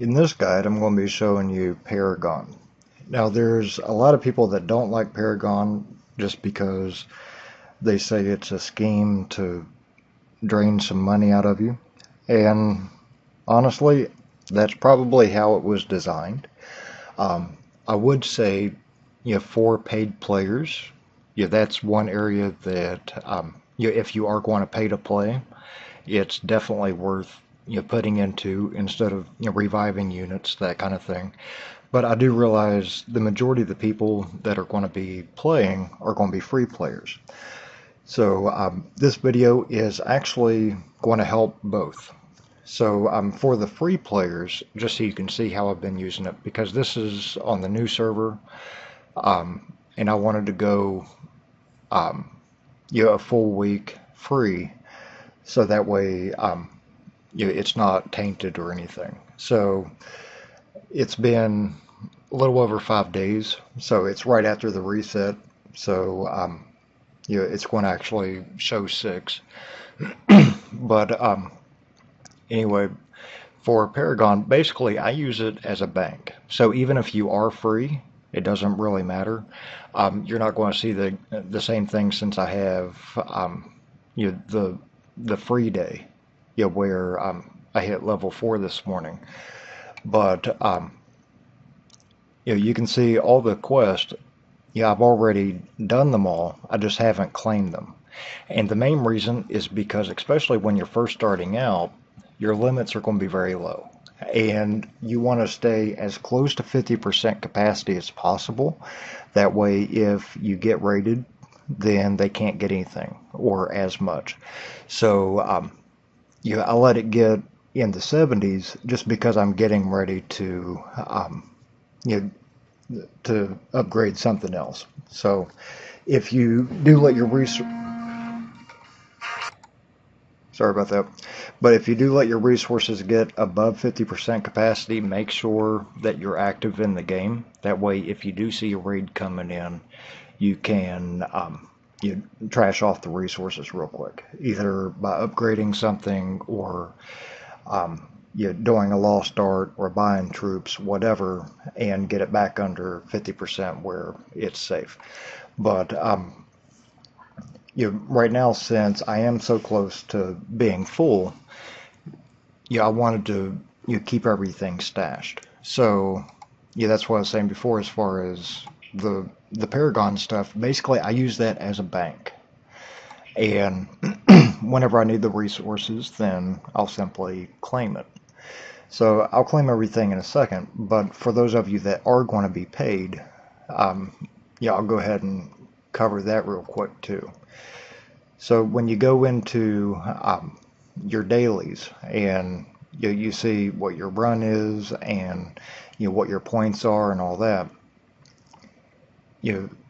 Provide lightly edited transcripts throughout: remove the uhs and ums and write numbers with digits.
In this guide, I'm going to be showing you Paragon. Now, there's a lot of people that don't like Paragon just because they say it's a scheme to drain some money out of you. And honestly, that's probably how it was designed. I would say, for paid players, that's one area that, if you are going to pay to play, it's definitely worth putting into instead of reviving units, that kind of thing. But I do realize the majority of the people that are going to be playing are going to be free players. So this video is actually going to help both. So for the free players, just so you can see how I've been using it, because this is on the new server, and I wanted to go a full week free, so that way it's not tainted or anything. So it's been a little over 5 days, so it's right after the reset. So it's going to actually show 6. But anyway, for Paragon, basically I use it as a bank. So even if you are free, it doesn't really matter. You're not going to see the same thing, since I have the free day, where I hit level 4 this morning. But you can see all the quests. I've already done them all. I just haven't claimed them. And the main reason is because, especially when you're first starting out, your limits are going to be very low. And you want to stay as close to 50% capacity as possible. That way, if you get raided, then they can't get anything or as much. So I let it get in the 70s just because I'm getting ready to to upgrade something else. So if you do let your sorry about that, but if you do let your resources get above 50% capacity, make sure that you're active in the game. That way, if you do see a raid coming in, you can you trash off the resources real quick, either by upgrading something or doing a lost art or buying troops, whatever, and get it back under 50% where it's safe. But right now, since I am so close to being full, I wanted to keep everything stashed. So that's what I was saying before, as far as the Paragon stuff. Basically, I use that as a bank, and whenever I need the resources, then I'll simply claim it. So I'll claim everything in a second, but for those of you that are going to be paid, I'll go ahead and cover that real quick too. So when you go into your dailies, and you see what your run is, and what your points are and all that,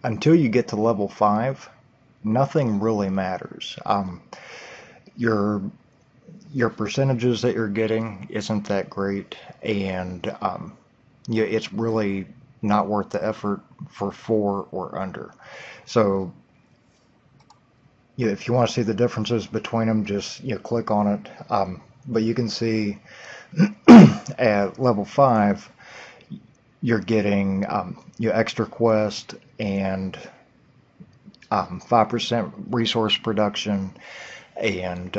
until you get to level 5, nothing really matters. Your percentages that you're getting isn't that great, and it's really not worth the effort for 4 or under. So if you want to see the differences between them, just click on it. But you can see at level 5, you're getting extra quest and 5% resource production, and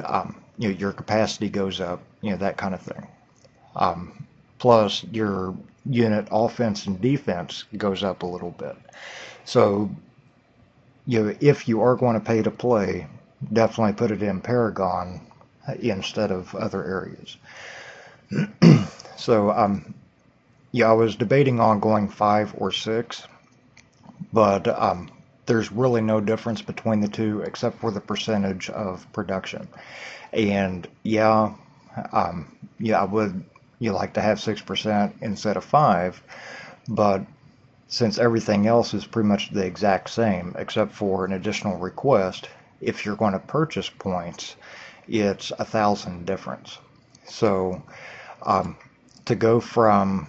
your capacity goes up, that kind of thing. Plus, your unit offense and defense goes up a little bit. So, if you are going to pay to play, definitely put it in Paragon instead of other areas. So, I was debating on going 5 or 6, but there's really no difference between the two except for the percentage of production. And I would like to have 6% instead of 5, but since everything else is pretty much the exact same except for an additional request, if you're going to purchase points, it's 1,000 difference. So to go from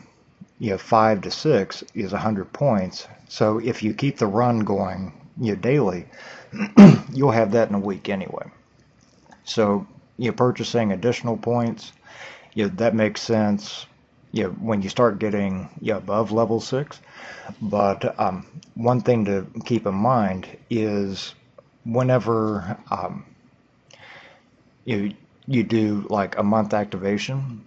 5 to 6 is 100 points. So if you keep the run going daily, you'll have that in a week anyway. So purchasing additional points, that makes sense when you start getting above level 6. But one thing to keep in mind is whenever you you do like a month activation,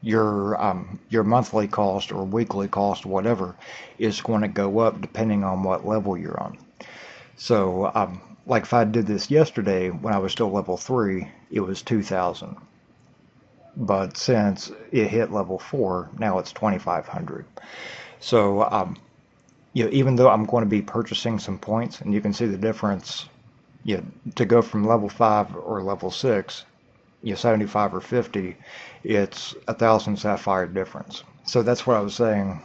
your monthly cost or weekly cost, whatever, is going to go up depending on what level you're on. So, like if I did this yesterday when I was still level 3, it was 2,000. But since it hit level 4, now it's 2,500. So, even though I'm going to be purchasing some points, and you can see the difference, to go from level 5 or level 6, 75 or 50, it's 1,000 sapphire difference. So that's what I was saying.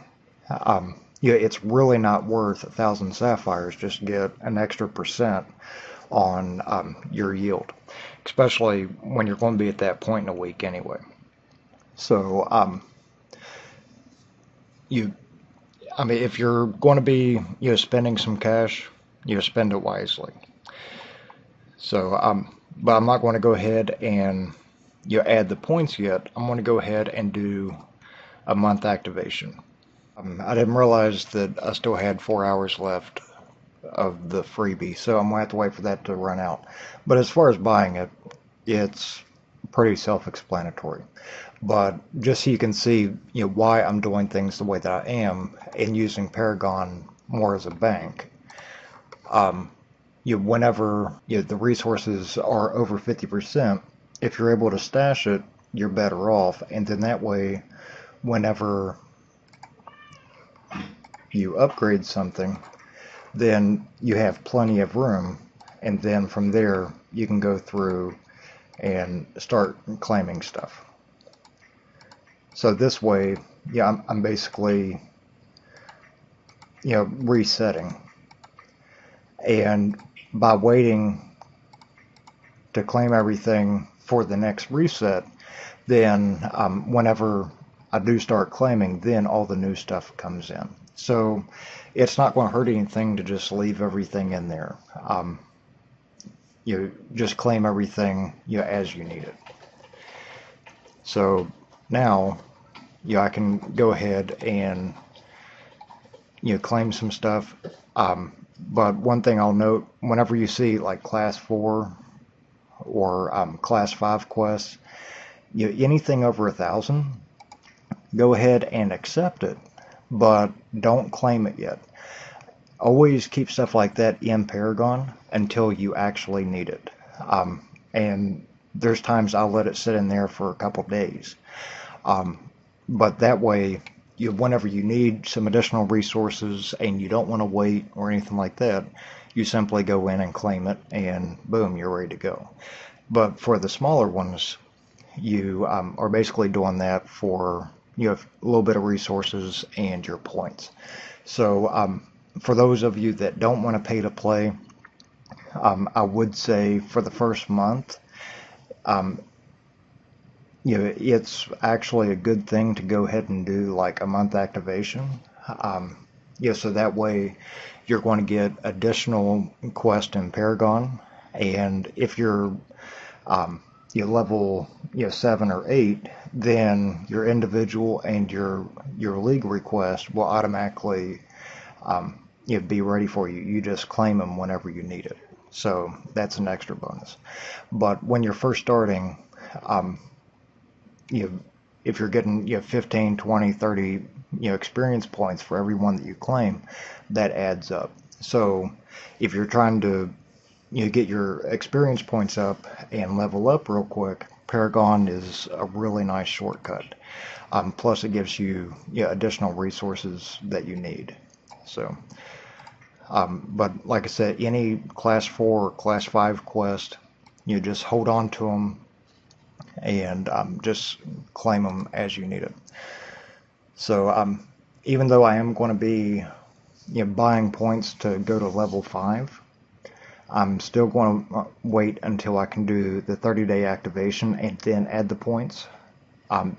It's really not worth 1,000 sapphires just to get an extra percent on your yield, especially when you're going to be at that point in a week anyway. So you, I mean, if you're going to be spending some cash, spend it wisely. So but I'm not going to go ahead and add the points yet. I'm going to go ahead and do a month activation. I didn't realize that I still had 4 hours left of the freebie, so I'm going to have to wait for that to run out. But as far as buying it, it's pretty self-explanatory. But just so you can see why I'm doing things the way that I am and using Paragon more as a bank, whenever the resources are over 50%, if you're able to stash it, you're better off. And then that way, whenever you upgrade something, then you have plenty of room. And then from there, you can go through and start claiming stuff. So this way, I'm basically, resetting. And by waiting to claim everything for the next reset, then whenever I do start claiming, then all the new stuff comes in. So it's not going to hurt anything to just leave everything in there. You just claim everything as you need it. So now I can go ahead and claim some stuff. But one thing I'll note, whenever you see like class 4 or class 5 quests, anything over 1,000, go ahead and accept it, but don't claim it yet. Always keep stuff like that in Paragon until you actually need it. And there's times I'll let it sit in there for a couple days. But that way, whenever you need some additional resources and you don't want to wait or anything like that, you simply go in and claim it, and boom, you're ready to go. But for the smaller ones, you are basically doing that for a little bit of resources and your points. So for those of you that don't want to pay to play, I would say for the first month, it's actually a good thing to go ahead and do like a month activation. So that way you're going to get additional quest in Paragon, and if you're level 7 or 8, then your individual and your league request will automatically be ready for you. You just claim them whenever you need it. So that's an extra bonus. But when you're first starting, if you're getting 15, 20, 30 experience points for every one that you claim, that adds up. So if you're trying to get your experience points up and level up real quick, Paragon is a really nice shortcut. Plus it gives you additional resources that you need. So but like I said, any class 4 or class 5 quest, just hold on to them and just claim them as you need it. So even though I am going to be buying points to go to level 5, I'm still going to wait until I can do the 30-day activation and then add the points,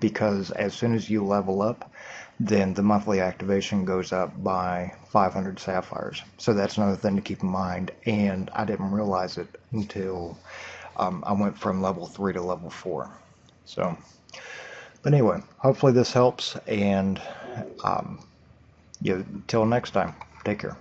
because as soon as you level up, then the monthly activation goes up by 500 sapphires. So that's another thing to keep in mind, and I didn't realize it until I went from level 3 to level 4. So But anyway, hopefully this helps, and till next time, take care.